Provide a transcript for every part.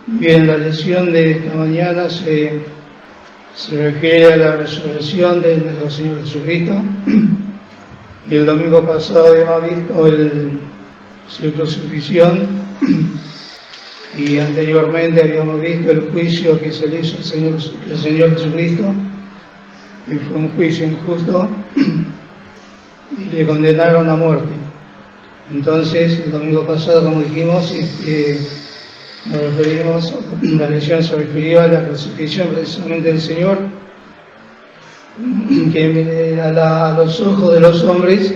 Bien, la lección de esta mañana se refiere a la resurrección de nuestro Señor Jesucristo. Y el domingo pasado habíamos visto su crucifixión y anteriormente habíamos visto el juicio que se le hizo al Señor Jesucristo, que fue un juicio injusto y le condenaron a muerte. Entonces, el domingo pasado, como dijimos, la lección se refirió a la crucifixión precisamente del Señor, que a los ojos de los hombres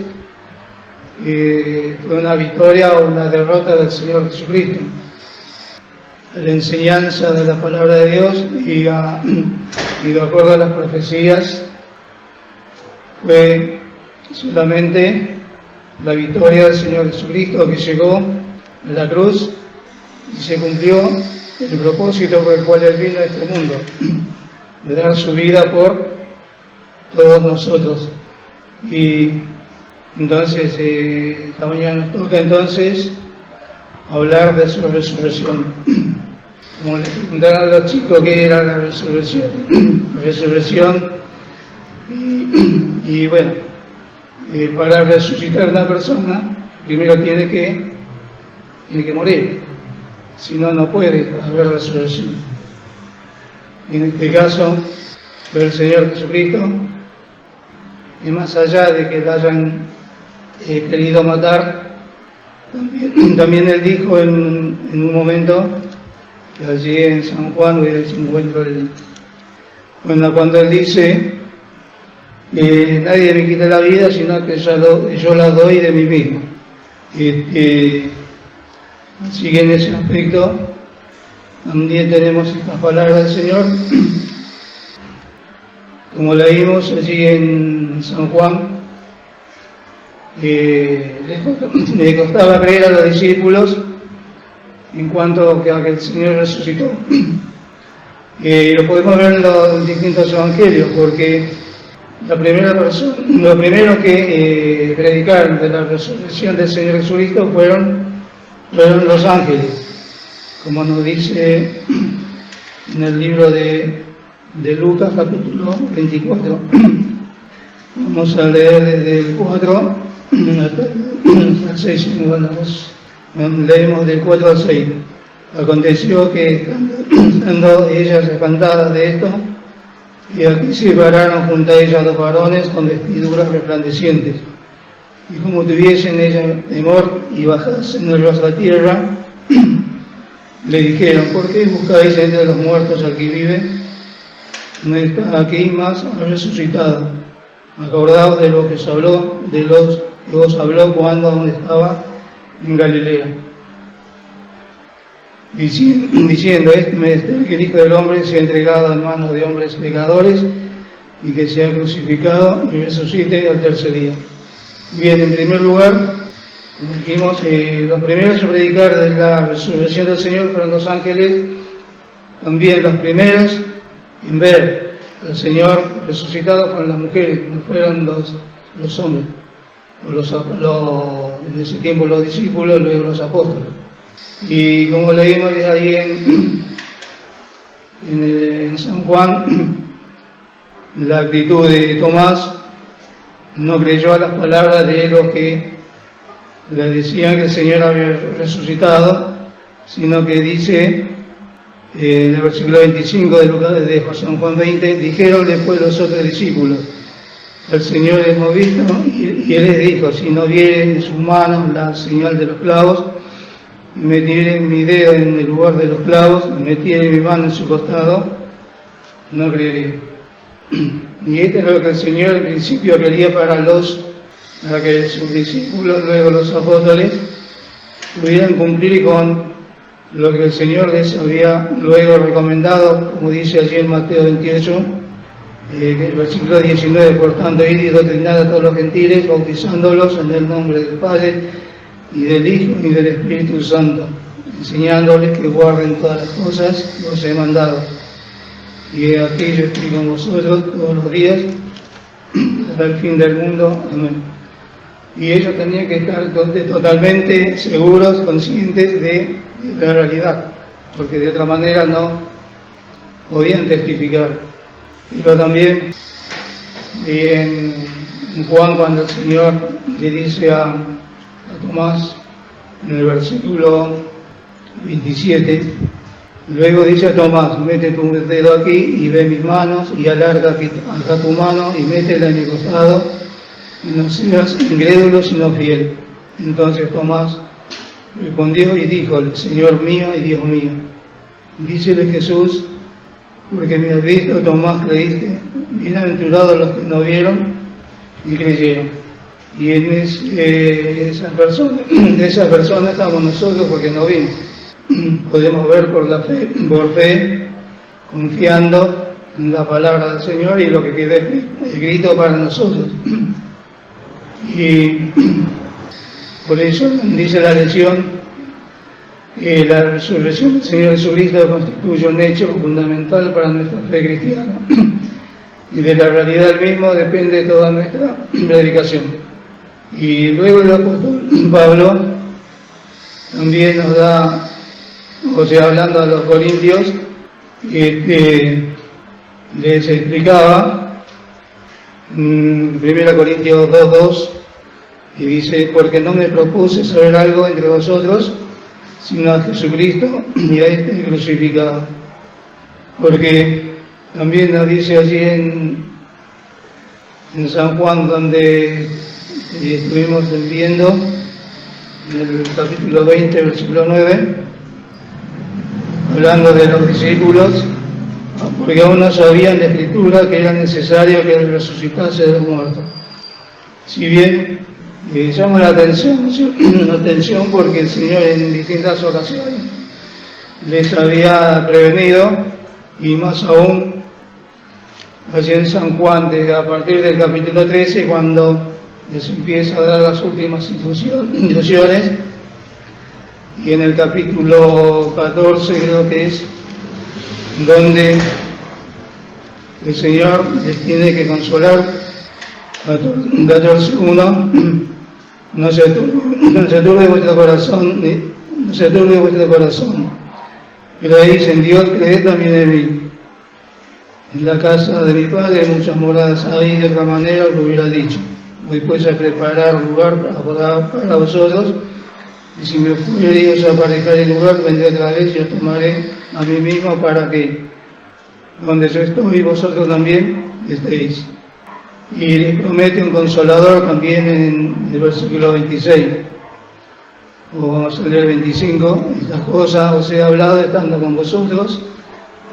fue una victoria o una derrota del Señor Jesucristo. La enseñanza de la palabra de Dios y de acuerdo a las profecías fue solamente la victoria del Señor Jesucristo, que llegó a la cruz y se cumplió el propósito por el cual Él vino a este mundo, de dar su vida por todos nosotros. Y entonces, esta mañana nos toca entonces hablar de su resurrección. Como les preguntaron a los chicos qué era la resurrección. Y bueno, para resucitar a una persona, primero tiene que morir. Si no, no puede haber resurrección. En este caso, fue el Señor Jesucristo, y más allá de que la hayan querido matar, también Él dijo en un momento, que allí en San Juan se encuentra cuando Él dice que nadie me quita la vida, sino que yo la doy de mí mismo. Así que en ese aspecto también tenemos estas palabras del Señor, como leímos allí en San Juan, le costaba creer a los discípulos en cuanto a que el Señor resucitó. Lo podemos ver en los distintos evangelios, porque lo primero que predicaron de la resurrección del Señor Jesucristo fueron los ángeles, como nos dice en el libro de Lucas, capítulo 24. Vamos a leer desde el 4 hasta el 6. Leemos del 4 al 6. Aconteció que, estando ellas espantadas de esto, y aquí se pararon junto a ellas dos varones con vestiduras resplandecientes, y como tuviesen ellas temor y bajasen ellos a la tierra, le dijeron: ¿por qué buscáis entre los muertos al que vive? No está aquí, más ha resucitado. Acordaos de lo que os habló cuando aún estaba en Galilea, diciendo: es menester que el Hijo del Hombre sea entregado en manos de hombres pecadores, y que sea crucificado y resucite al tercer día. Bien, en primer lugar, como dijimos, los primeros a predicar de la resurrección del Señor fueron los ángeles, también los primeros en ver al Señor resucitado fueron las mujeres, no fueron los hombres, en ese tiempo los discípulos, luego los apóstoles. Y como leímos ahí en San Juan, la actitud de Tomás no creyó a las palabras de los que le decían que el Señor había resucitado, sino que dice en el versículo 25 de San Juan 20, dijeron después los otros discípulos: el Señor hemos visto, y Él les dijo: si no vieren en sus manos la señal de los clavos, y metieren mi dedo en el lugar de los clavos, y metieren mi mano en su costado, no creeré. Y esto es lo que el Señor al principio quería para que sus discípulos, luego los apóstoles, pudieran cumplir con lo que el Señor les había luego recomendado, como dice allí en Mateo 28, el versículo 19: por tanto, id y doctrinad a todos los gentiles, bautizándolos en el nombre del Padre, y del Hijo, y del Espíritu Santo, enseñándoles que guarden todas las cosas que os he mandado. Y aquí yo estoy con vosotros todos los días, hasta el fin del mundo. Amén. Y ellos tenían que estar totalmente seguros, conscientes de la realidad, porque de otra manera no podían testificar. Pero también en Juan, cuando el Señor le dice a Tomás, en el versículo 27, luego dice a Tomás, mete tu dedo aquí y ve mis manos, y alarga acá tu mano y métela en mi costado, y no seas incrédulo sino fiel. Entonces Tomás respondió y dijo, Señor mío y Dios mío. Dícele Jesús, porque me has visto, Tomás, creíste. Bienaventurados los que no vieron y creyeron. Y en esa persona estamos nosotros, porque no vimos. Podemos ver por fe, confiando en la palabra del Señor y lo que queda escrito para nosotros. Y por eso dice la lección que la resurrección del Señor Jesucristo constituye un hecho fundamental para nuestra fe cristiana. Y de la realidad mismo depende toda nuestra predicación. Y luego el apóstol Pablo también nos da, o sea, hablando a los corintios, que les explicaba, 1 Corintios 2:2, y dice, porque no me propuse saber algo entre vosotros, sino a Jesucristo y a este crucificado. Porque también nos dice allí en San Juan, donde estuvimos viendo, en el capítulo 20, versículo 9, hablando de los discípulos, porque aún no sabían de Escritura que era necesario que Él resucitase de los muertos. Si bien llama la atención porque el Señor en distintas ocasiones les había prevenido, y más aún allí en San Juan, a partir del capítulo 13, cuando les empieza a dar las últimas instrucciones, y en el capítulo 14 creo que es donde el Señor les tiene que consolar. 14:1, no se turbe vuestro corazón, no se turbe vuestro corazón. Creéis en Dios, creed también en mí. En la casa de mi Padre muchas moradas hay, de otra manera os lo hubiera dicho. Voy pues a preparar lugar para vosotros, y si me fuere y os aparejare el lugar, vendré otra vez y os tomaré a mí mismo, para que donde yo estoy vosotros también estéis. Y les promete un consolador también en el versículo 26, o vamos a leer 25, estas cosas os he hablado estando con vosotros,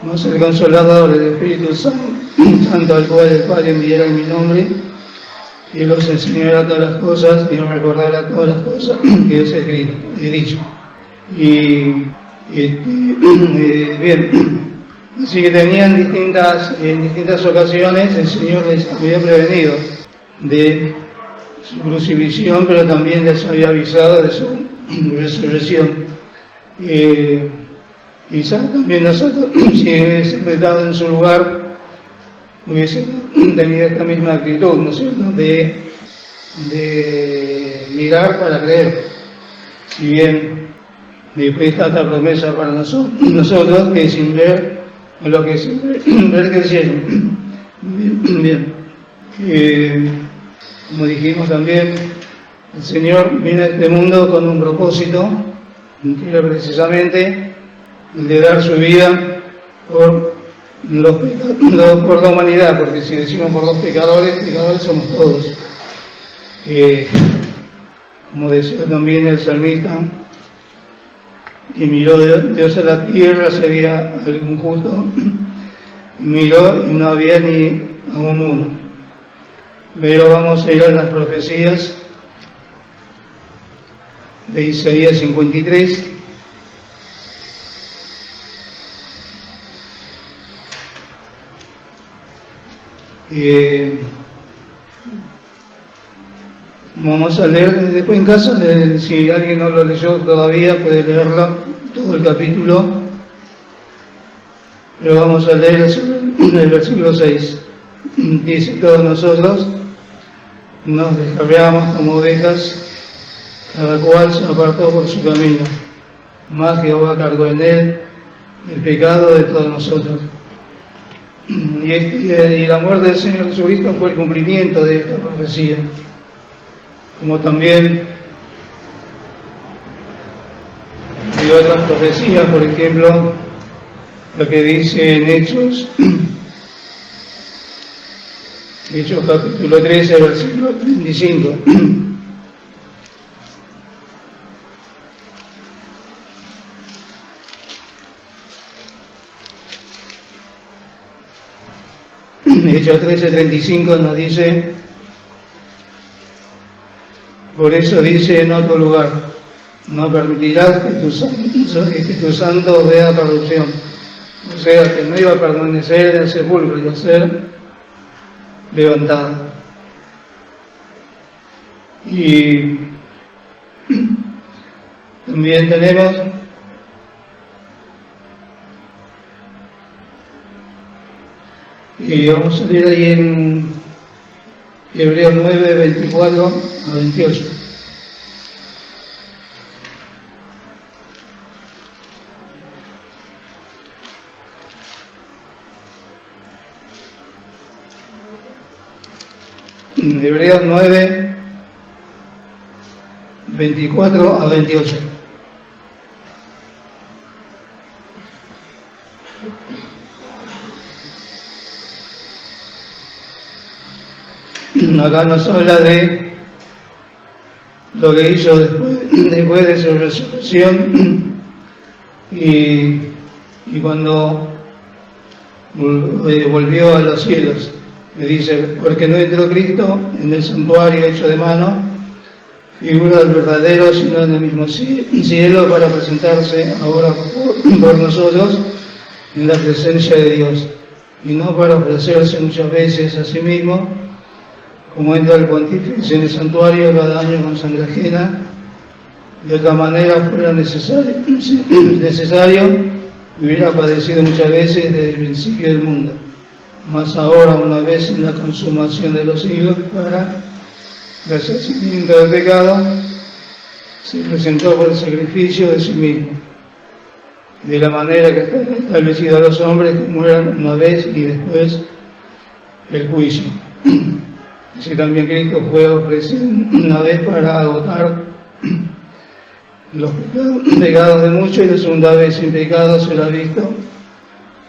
mas el consolador, el Espíritu Santo, al cual el Padre enviará en mi nombre, y los enseñará todas las cosas y os recordará todas las cosas que os he dicho. Bien. Así que tenían en distintas ocasiones el Señor les había prevenido de su crucifixión, pero también les había avisado de su resurrección. Quizás también nosotros, si hubiésemos estado en su lugar, hubiésemos tenido esta misma actitud, ¿no es cierto?, de mirar para creer. Si bien después está esta promesa para nosotros, que sin ver, o lo que sin ver crecieron. Bien. Como dijimos también, el Señor viene a este mundo con un propósito, que era precisamente el de dar su vida por la humanidad, porque si decimos por los pecadores somos todos. Como decía también el salmista, y miró Dios a la tierra, se veía algún justo, y miró y no había ni aún uno. Pero vamos a ir a las profecías de Isaías 53. Vamos a leer después en casa, si alguien no lo leyó todavía puede leerlo, todo el capítulo, pero vamos a leer el versículo 6. Dice: todos nosotros nos descarriamos como ovejas, cada cual se apartó por su camino, mas Jehová cargó en él el pecado de todos nosotros. Y la muerte del Señor Jesucristo fue el cumplimiento de esta profecía, como también de otras profecías, por ejemplo, lo que dice en Hechos capítulo 13, versículo 35. Hechos 13:35 nos dice: por eso dice en otro lugar, no permitirás que tu santo vea corrupción. O sea, que no iba a permanecer en el sepulcro, iba a ser levantado. Y también tenemos y vamos a leer ahí en Hebreos 9, 24 a 28. Hebreos 9, 24 a 28. Acá nos habla de lo que hizo después de su resurrección y cuando volvió a los cielos. Me dice: porque no entró Cristo en el santuario hecho de mano, figura del verdadero, sino en el mismo cielo, para presentarse ahora por nosotros en la presencia de Dios, y no para ofrecerse muchas veces a sí mismo, como entra el pontífice en el santuario cada año con sangre ajena. De otra manera fuera necesario, hubiera padecido muchas veces desde el principio del mundo. Mas ahora, una vez en la consumación de los siglos, para el resarcimiento del pecado, se presentó por el sacrificio de sí mismo, de la manera que está establecido a los hombres que mueran una vez y después el juicio. Así también Cristo fue ofrecido una vez para agotar los pecados de muchos, y la segunda vez sin pecado será visto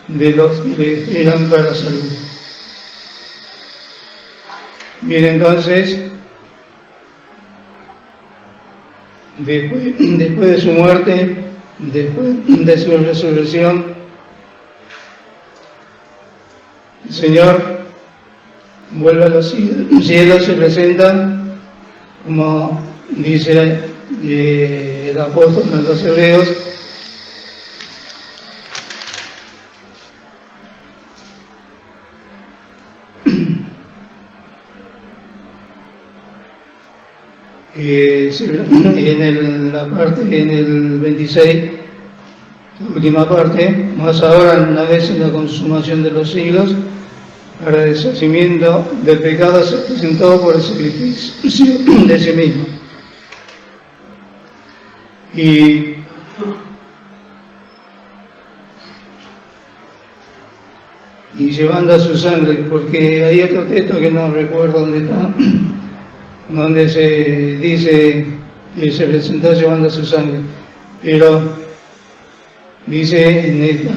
de los que le esperan para salud. Bien, entonces, después de su muerte, después de su resurrección, el Señor vuelve a los cielos, se presenta, como dice el apóstol en los Hebreos, en el 26, la última parte: más ahora, una vez en la consumación de los siglos, para el deshacimiento del pecado, se presentó por el sacrificio de sí mismo. Y llevando a su sangre, porque hay otro texto que no recuerdo dónde está, donde se dice que se presentó llevando su sangre, pero dice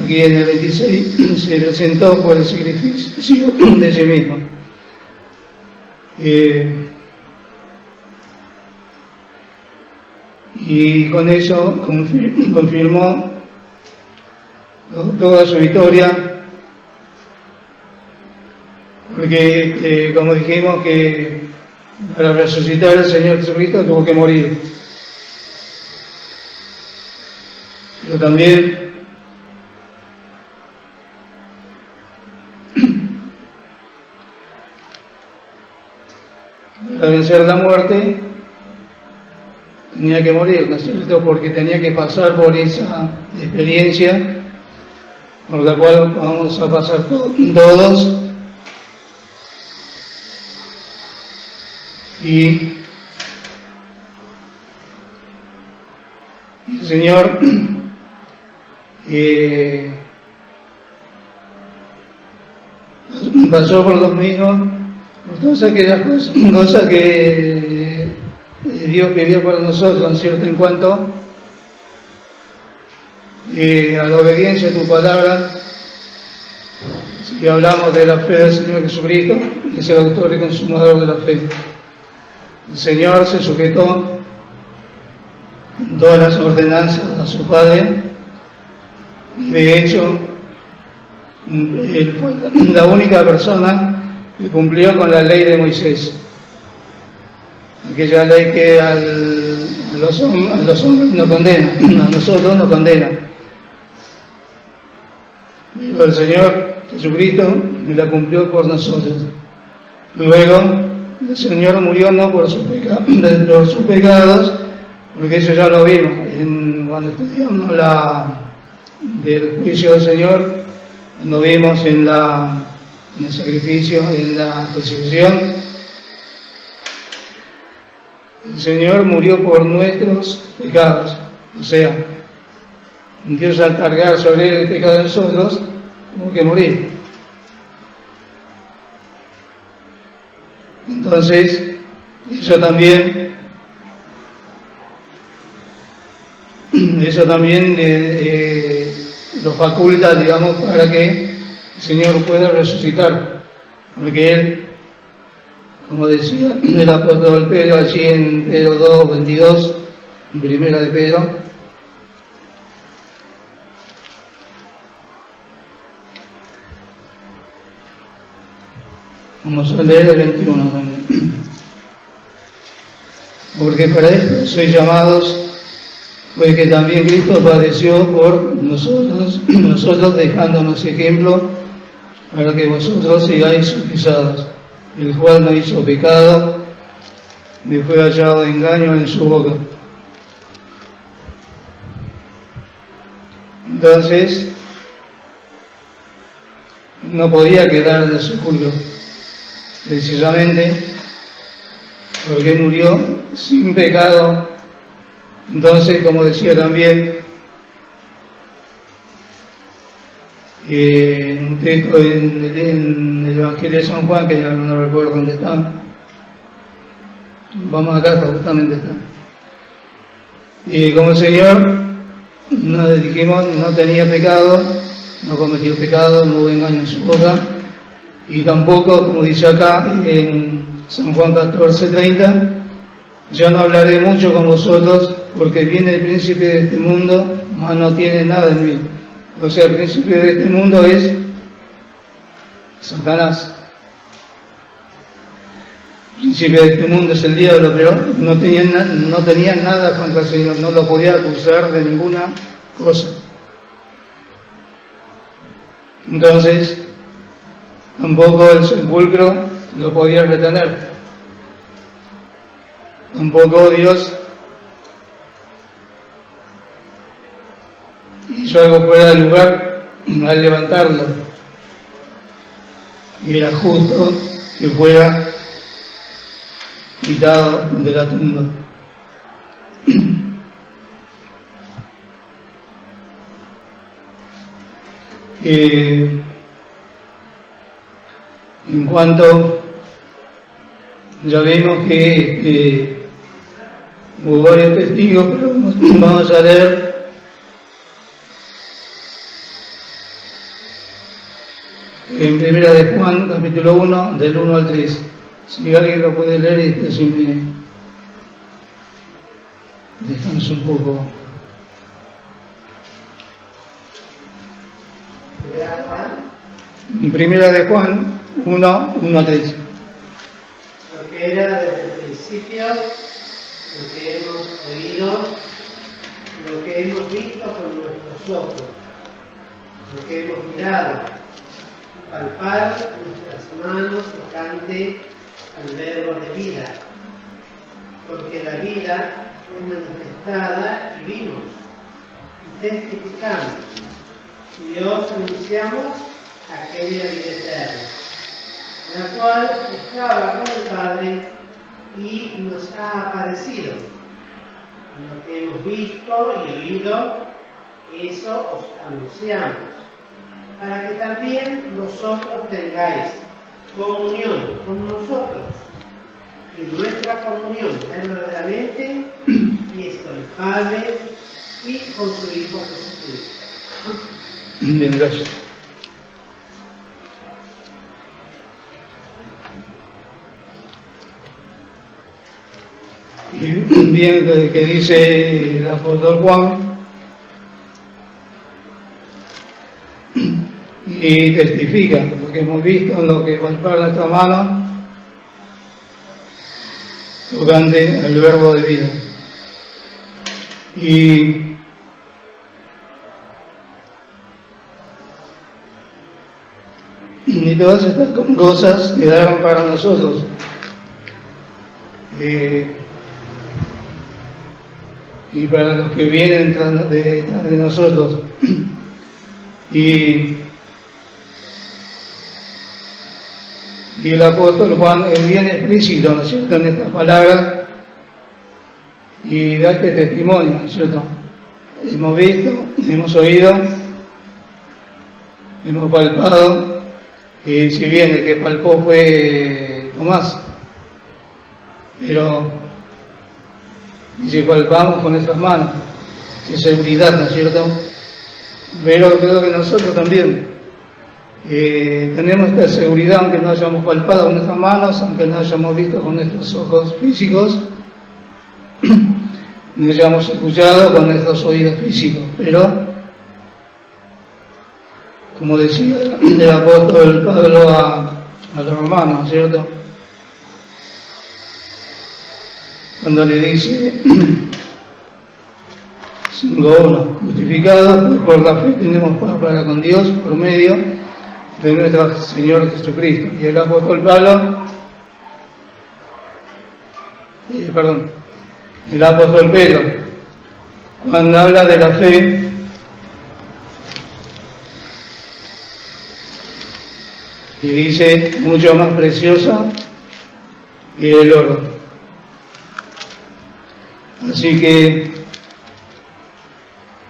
aquí en el 26, se presentó por el sacrificio de sí mismo. Y con eso confirmó toda su victoria, porque como dijimos, que para resucitar el Señor Jesucristo tuvo que morir. Pero también para vencer la muerte tenía que morir, ¿no es cierto? Porque tenía que pasar por esa experiencia por la cual vamos a pasar todos. Y el Señor pasó por lo mismo, por todas aquellas cosas que Dios quería para nosotros, en cierto en cuanto a la obediencia a tu palabra. Si hablamos de la fe del Señor Jesucristo, que es el autor y consumador de la fe. El Señor se sujetó todas las ordenanzas a su Padre. De hecho, él fue la única persona que cumplió con la ley de Moisés. Aquella ley que a los hombres no condena, a nosotros no condena. Pero el Señor Jesucristo la cumplió por nosotros. Luego, el Señor murió no por sus pecados, porque eso ya lo vimos cuando estudiamos del juicio del Señor, cuando vimos en el sacrificio, en la crucifixión. El Señor murió por nuestros pecados, o sea, Dios al cargar sobre él el pecado de nosotros, tuvo que morir. Entonces, eso también lo faculta, digamos, para que el Señor pueda resucitar, porque Él, como decía el apóstol Pedro allí en Pedro 2, 22, en primera de Pedro, vamos a leer el 21 también. Porque para esto sois llamados, pues que también Cristo padeció por nosotros dejándonos ejemplo, para que vosotros sigáis sus pisadas, el cual no hizo pecado, ni fue hallado engaño en su boca. Entonces, no podía quedar en el sepulcro, precisamente porque murió sin pecado. Entonces, como decía también un texto en el Evangelio de San Juan, que ya no recuerdo dónde está, vamos acá, justamente está. Y como el Señor, nos dijimos, no tenía pecado, no cometió pecado, no hubo engaño en su boca, y tampoco, como dice acá en San Juan 14:30, yo no hablaré mucho con vosotros, porque viene el príncipe de este mundo, mas no tiene nada en mí. O sea, el príncipe de este mundo es Satanás. El príncipe de este mundo es el diablo, pero no tenía nada contra el Señor, no lo podía acusar de ninguna cosa. Entonces, tampoco el sepulcro lo podía retener. Tampoco Dios hizo algo fuera de lugar al levantarlo. Y era justo que fuera quitado de la tumba. En cuanto, ya vimos que hubo varios testigos, pero vamos a leer en primera de Juan, capítulo 1, del 1 al 3. Si alguien lo puede leer, y así me descanso un poco. En primera de Juan 1, 1 a 3. Lo que era desde el principio, lo que hemos oído, lo que hemos visto con nuestros ojos, lo que hemos mirado, palpar nuestras manos tocante al verbo de vida, porque la vida fue manifestada y vimos, y testificamos, y os anunciamos aquella vida eterna, la cual estaba con el Padre y nos ha aparecido. Lo que hemos visto y oído, Eso os anunciamos, para que también vosotros tengáis comunión con nosotros. Y nuestra comunión es verdaderamente y es con el Padre y con su Hijo Jesucristo. Bien, gracias. Bien, que dice el apóstol Juan, y testifica, porque hemos visto en lo que palpar nuestra mano, tocante al verbo de vida. Y todas estas cosas quedaron para nosotros. Y para los que vienen tras de nosotros. Y el apóstol Juan es bien explícito, ¿no es cierto?, en estas palabras, y da este testimonio, ¿no es cierto? Hemos visto, hemos oído, hemos palpado, y si bien el que palpó fue Tomás, pero si palpamos con nuestras manos, sin seguridad, ¿no es cierto? Pero creo que nosotros también tenemos esta seguridad, aunque no hayamos palpado con nuestras manos, aunque no hayamos visto con nuestros ojos físicos, no hayamos escuchado con nuestros oídos físicos, pero, como decía el apóstol Pablo a los romanos, ¿cierto?, cuando le dice 5:1, justificados por la fe tenemos paz para con Dios por medio de nuestro Señor Jesucristo. Y el apóstol Pablo, el apóstol Pedro, cuando habla de la fe, y dice mucho más preciosa que el oro. Así que,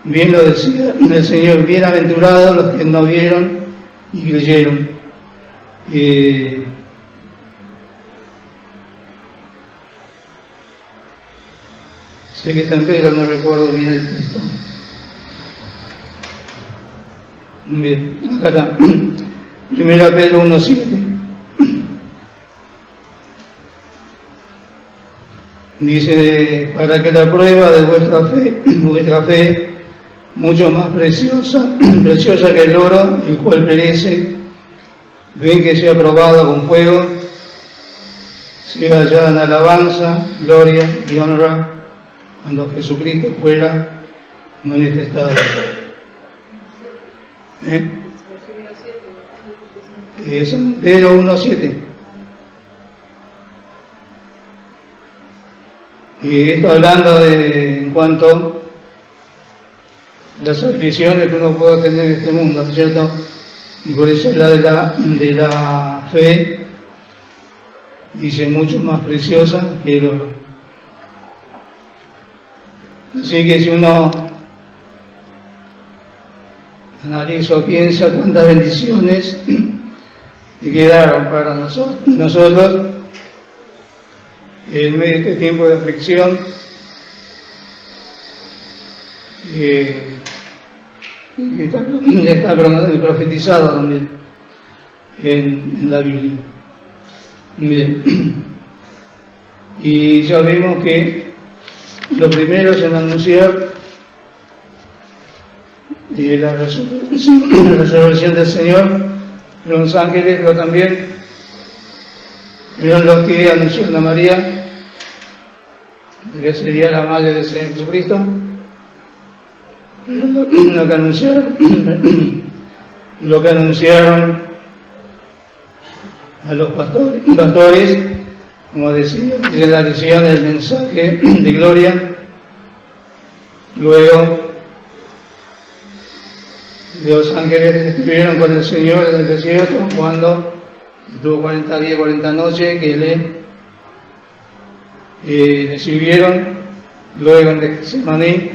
bien lo decía el Señor, bienaventurados los que no vieron y creyeron. Sé que está en Pedro, no recuerdo bien el texto. Bien, acá está. 1 Pedro 1:7. Dice, para que la prueba de vuestra fe, mucho más preciosa que el oro, el cual perece, ven que sea probado con fuego, sea hallada en alabanza, gloria y honra cuando Jesucristo fuera manifestado. Es Pedro 1:7. Y esto hablando en cuanto a las aflicciones que uno puede tener en este mundo, ¿cierto? Y por eso la de la fe dice mucho más preciosa que el oro. Así que si uno analiza o piensa cuántas bendiciones que quedaron para nosotros en medio de este tiempo de aflicción, está profetizado también en la Biblia. Bien. Y ya vimos que los primeros en anunciar la resurrección del Señor, los ángeles, pero también fueron los que anunciaron a María, que sería la madre del Señor Jesucristo, lo que anunciaron a los pastores, como decía, que la decían el mensaje de gloria. Luego los ángeles estuvieron con el Señor en el desierto cuando estuvo 40 días, 40 noches, que le sirvieron. Luego en Getsemaní,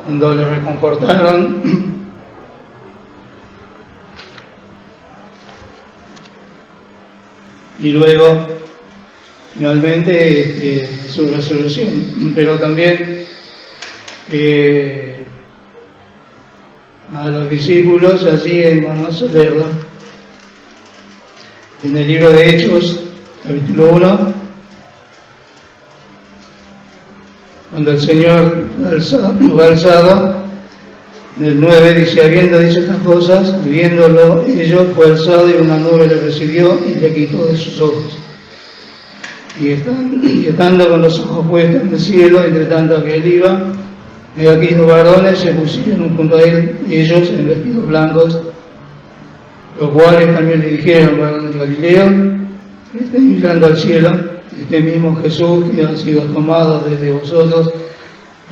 cuando le reconfortaron y luego finalmente su resurrección, pero también a los discípulos, allí vamos a leerlo en el libro de Hechos, capítulo 1, cuando el Señor fue alzado, en el 9 dice: habiendo dicho estas cosas, viéndolo ellos, fue alzado y una nube le recibió y le quitó de sus ojos. Y estando con los ojos puestos en el cielo, entre tanto que él iba, y aquí dos varones se pusieron junto a él, ellos en vestidos blancos, los cuales también le dijeron: varones de Galilea, estén mirando al cielo, este mismo Jesús que ha sido tomado desde vosotros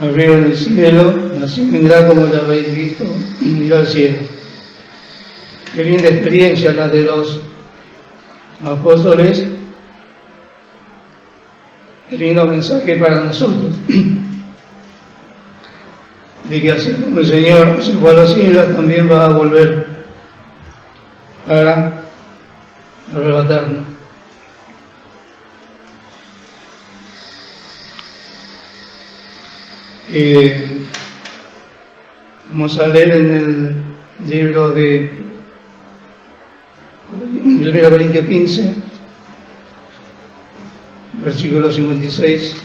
arriba en el cielo, así vendrá como lo habéis visto, y miró al cielo. Qué linda experiencia la de los apóstoles, qué lindo mensaje para nosotros, de que así como el Señor se fue a los cielos, también va a volver para arrebatarnos. Vamos a leer en el libro de 1 Corintios 15, versículo 56.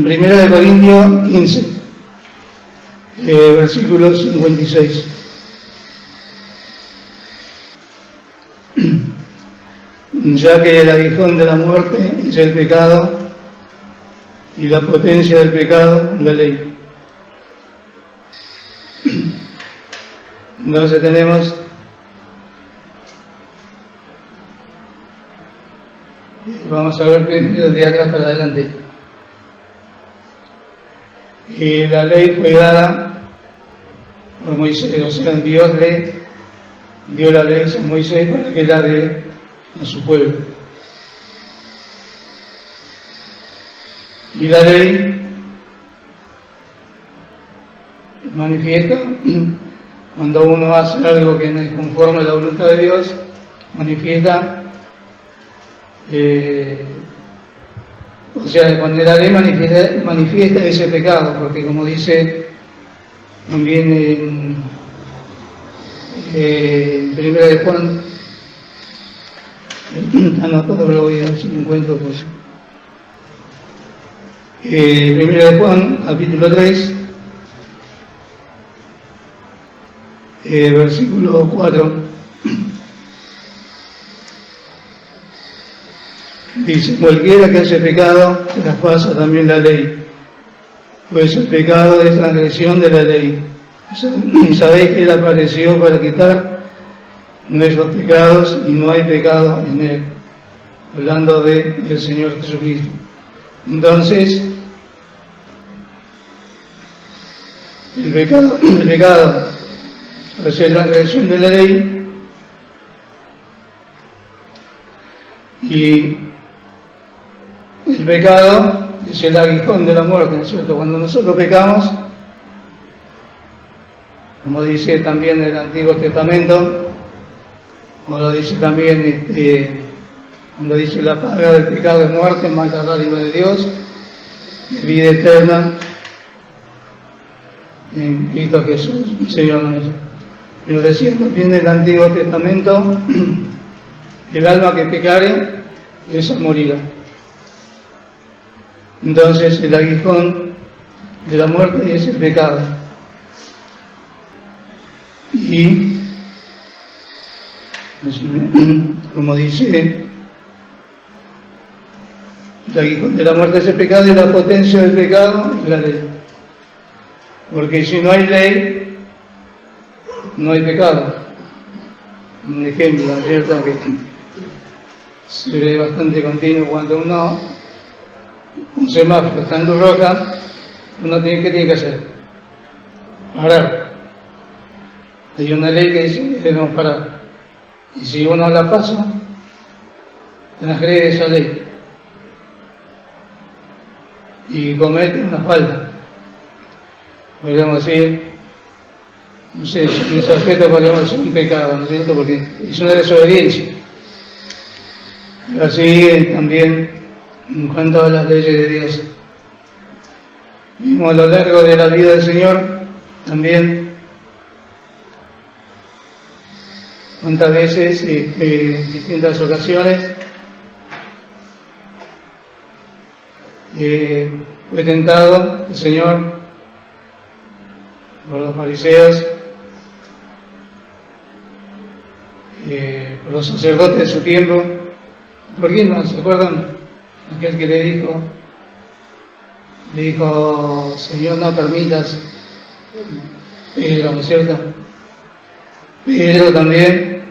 Primera de Corintios 15, versículo 56. Ya que el aguijón de la muerte es el pecado, y la potencia del pecado, la ley. Entonces tenemos vamos a ver de atrás para adelante. Y la ley fue dada por Moisés, o sea, Dios le dio la ley a Moisés para que la dé a su pueblo. Y la ley manifiesta cuando uno hace algo que no es conforme a la voluntad de Dios, manifiesta, o sea, cuando la ley manifiesta ese pecado, porque como dice también en 1 de Juan, anotado, pero voy a ver si lo encuentro, pues. 1 de Juan, capítulo 3, versículo 4, dice: cualquiera que hace pecado, traspasa también la ley, pues el pecado es transgresión de la ley. Sabéis que Él apareció para quitar nuestros pecados y no hay pecado en Él, hablando del Señor Jesucristo. Entonces, el pecado es la transgresión de la ley, y el pecado es el aguijón de la muerte, ¿no es cierto? Cuando nosotros pecamos, como dice también el Antiguo Testamento, como lo dice también cuando dice: la paga del pecado es muerte, más la dádiva de Dios es vida eterna en Cristo Jesús, Señor nuestro. Pero decía también el Antiguo Testamento: el alma que pecare, esa morirá. Entonces el aguijón de la muerte es el pecado. Y como dice, el aguijón de la muerte es el pecado, y la potencia del pecado es la ley. Porque si no hay ley, no hay pecado. Un ejemplo, ¿cierto?, que se ve bastante continuo cuando un semáforo está en luz roja, uno ¿qué tiene que hacer? Parar. Hay una ley que dice que debemos parar. Y si uno la pasa, transgrede esa ley. y comete una falta. Podríamos decir, no sé, en ese aspecto podríamos decir un pecado, ¿no es cierto? Porque es una desobediencia. Pero así también en cuanto a las leyes de Dios. Mismo a lo largo de la vida del Señor, también cuántas veces, en distintas ocasiones, fue tentado el Señor por los fariseos, por los sacerdotes de su tiempo. ¿Por qué no? ¿Se acuerdan? Aquel que le dijo, Señor, no permitas, Pedro, ¿no es cierto? Pedro también,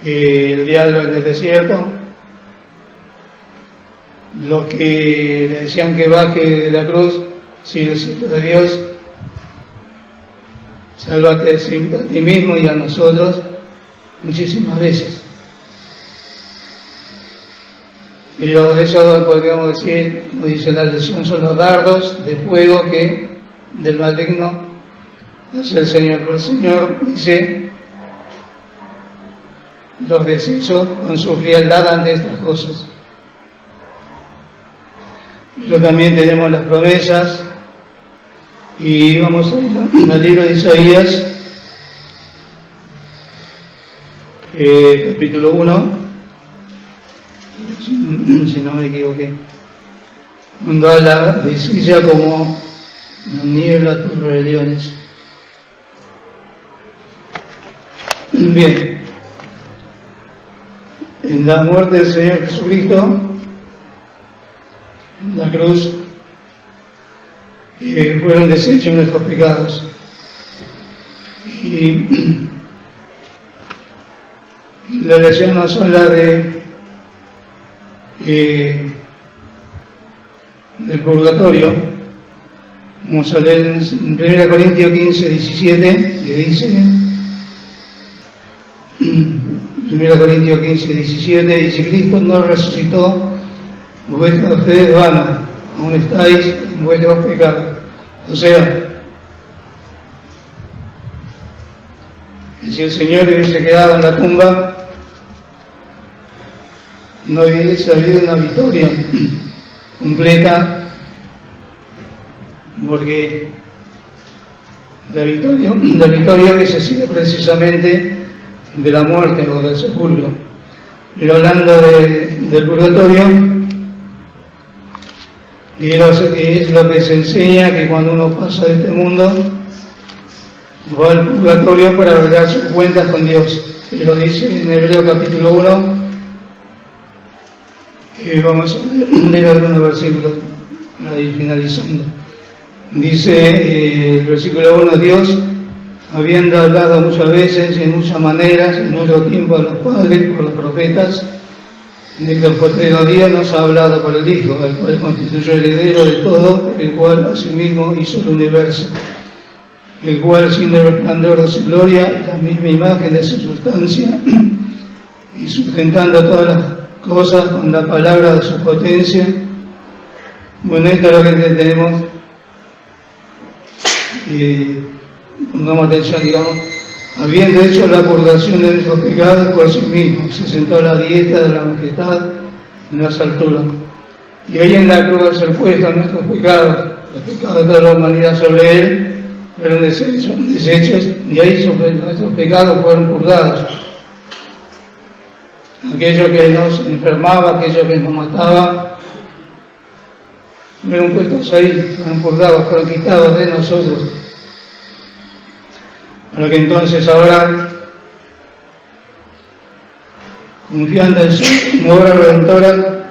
el diablo en el desierto, los que le decían que baje de la cruz, si es hijo de Dios, sálvate a ti mismo y a nosotros, muchísimas veces. Pero eso podríamos decir, como dice la lección, son los dardos de fuego que del maligno hace el Señor. Pero el Señor dice, los deshizo con su frialdad ante estas cosas. Pero también tenemos las promesas, y vamos al libro de Isaías, capítulo 1, si no me equivoqué, cuando habla de Silla como niebla tus rebeliones. Bien, en la muerte del Señor Jesucristo, en la cruz, fueron deshechos nuestros pecados. Y la lección nos habla del purgatorio. Vamos a leer en 1 Corintios 15, 17, que dice, 1 Corintios 15, 17, dice, Cristo no resucitó, vuestra fe es vana, aún estáis en vuestros pecados. O sea, que si el Señor hubiese quedado en la tumba, no hubiese habido una victoria completa, porque la victoria que se sigue precisamente de la muerte o del sepulcro. Pero hablando del purgatorio, y es lo que se enseña, que cuando uno pasa de este mundo va al purgatorio para arreglar sus cuentas con Dios. Y lo dice en Hebreo capítulo 1, que vamos a leer algunos versículos para ir finalizando. Dice el versículo 1, Dios, habiendo hablado muchas veces y en muchas maneras en otro tiempo a los padres por los profetas, en el postrero día nos ha hablado por el Hijo, el cual constituyó el heredero de todo, el cual asimismo hizo el universo, el cual siendo el resplandor de su gloria, la misma imagen de su sustancia, y sustentando todas las cosas con la palabra de su potencia. Bueno, esto es lo que tenemos, pongamos atención, digamos, habiendo hecho la purgación de nuestros pecados por sí mismo, se sentó a la diestra de la majestad en las alturas. Y ahí en la cruz se puestos nuestros pecados, los pecados de toda la humanidad sobre él, fueron deshechos, y ahí sobre nuestros pecados fueron purgados. Aquello que nos enfermaba, aquello que nos mataba, fueron puestos ahí, fueron purgados, fueron quitados de nosotros. Para que entonces ahora, confiando en su obra redentora,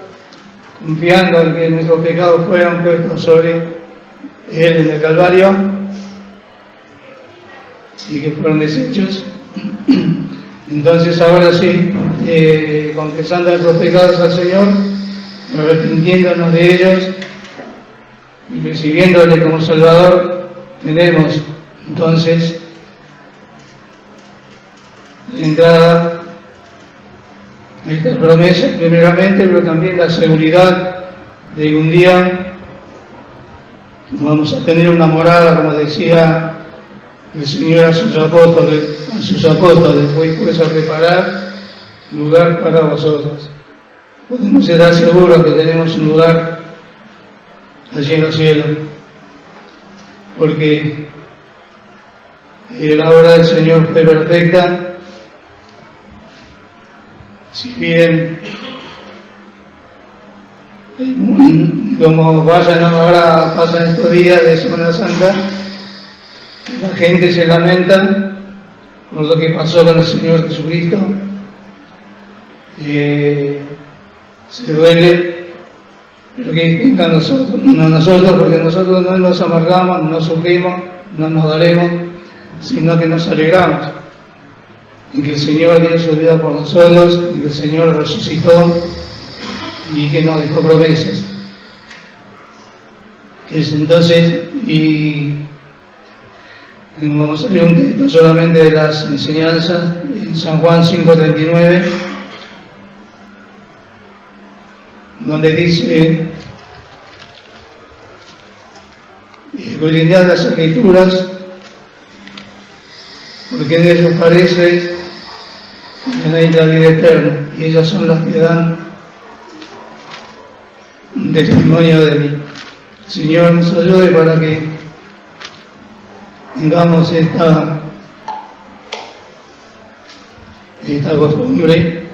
confiando en que nuestros pecados fueron puestos sobre él en el Calvario y que fueron deshechos, entonces ahora sí, confesando nuestros pecados al Señor, arrepintiéndonos de ellos y recibiéndole como Salvador, tenemos entonces la entrada a esta promesa primeramente, pero también la seguridad de un día vamos a tener una morada, como decía el Señor a sus apóstoles, pues a preparar lugar para vosotros. Podemos estar seguros que tenemos un lugar allí en los cielos, porque la obra del Señor fue perfecta. Si bien, como vayan ahora, pasan estos días de Semana Santa, la gente se lamenta por lo que pasó con el Señor Jesucristo, se duele, pero que venga a nosotros, no a nosotros, porque nosotros no nos amargamos, no sufrimos, no nos dolemos, sino que nos alegramos en que el Señor dio su vida por nosotros, y que el Señor resucitó y que nos dejó promesas. Entonces, y vamos a leer un texto solamente de las enseñanzas en San Juan 5:39, donde dice: escudriñad las Escrituras, porque en ellos parece que hay la vida eterna, y ellas son las que dan testimonio de mí. Señor, nos ayude para que tengamos esta costumbre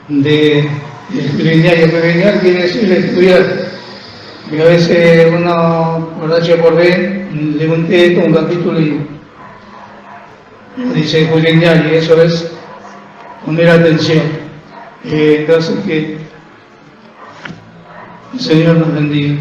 de escudriñar. Y escudriñar quiere decir estudiar. Y a veces uno, por H por B, lee un texto, un capítulo y dice escudriñar, y eso es poner atención. Entonces, que el Señor nos bendiga.